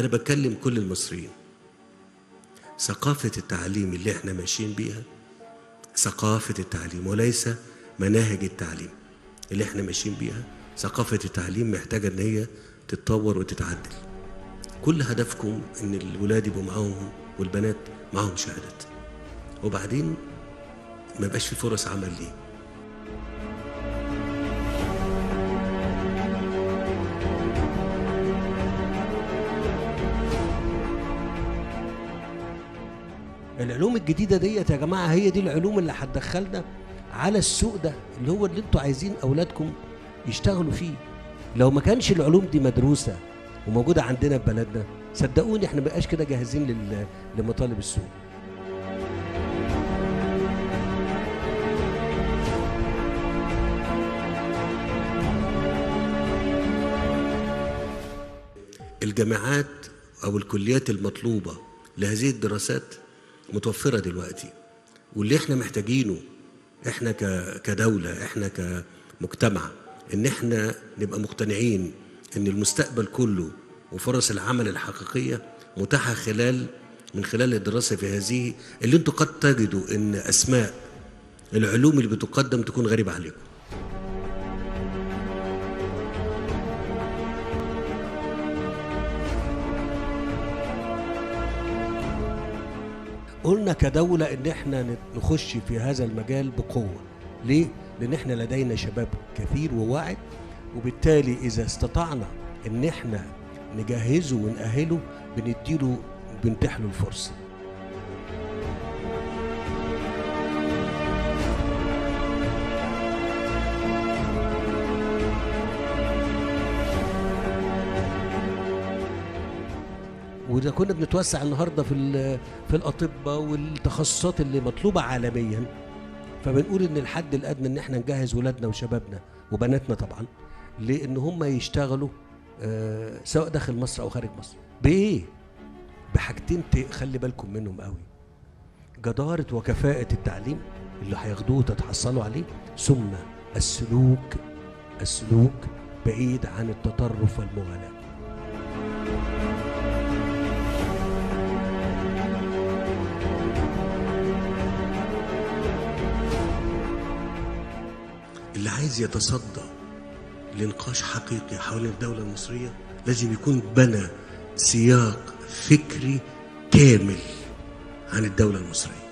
أنا بكلم كل المصريين. ثقافة التعليم اللي احنا ماشيين بيها ثقافة التعليم وليس مناهج التعليم اللي احنا ماشيين بيها. ثقافة التعليم محتاجة ان هي تتطور وتتعدل. كل هدفكم ان الولاد يبقوا معاهم والبنات معاهم شهادات، وبعدين ما يبقاش في فرص عمل ليه. العلوم الجديدة ديت يا جماعة هي دي العلوم اللي هتدخلنا على السوق ده اللي هو اللي انتوا عايزين أولادكم يشتغلوا فيه. لو ما كانش العلوم دي مدروسة وموجودة عندنا في بلدنا، صدقوني احنا مبقاش كده جاهزين لمطالب السوق. الجامعات أو الكليات المطلوبة لهذه الدراسات متوفرة دلوقتي، واللي احنا محتاجينه احنا كدولة، احنا كمجتمع، ان احنا نبقى مقتنعين ان المستقبل كله وفرص العمل الحقيقية متاحة من خلال الدراسة في هذه اللي انتوا قد تجدوا ان اسماء العلوم اللي بتقدم تكون غريبة عليكم. قلنا كدولة ان احنا نخش في هذا المجال بقوة. ليه؟ لان احنا لدينا شباب كثير وواعد، وبالتالي اذا استطعنا ان احنا نجهزه ونأهله بنتيح له الفرصة. وإذا كنا بنتوسع النهارده في الأطباء والتخصصات اللي مطلوبة عالميا، فبنقول إن الحد الأدنى إن احنا نجهز ولادنا وشبابنا وبناتنا طبعا لأن هم يشتغلوا سواء داخل مصر أو خارج مصر. بإيه؟ بحاجتين خلي بالكم منهم قوي: جدارة وكفاءة التعليم اللي هياخدوه وتتحصلوا عليه، ثم السلوك بعيد عن التطرف والمغالاة. اللي عايز يتصدى لنقاش حقيقي حول الدولة المصرية لازم يكون بنى سياق فكري كامل عن الدولة المصرية.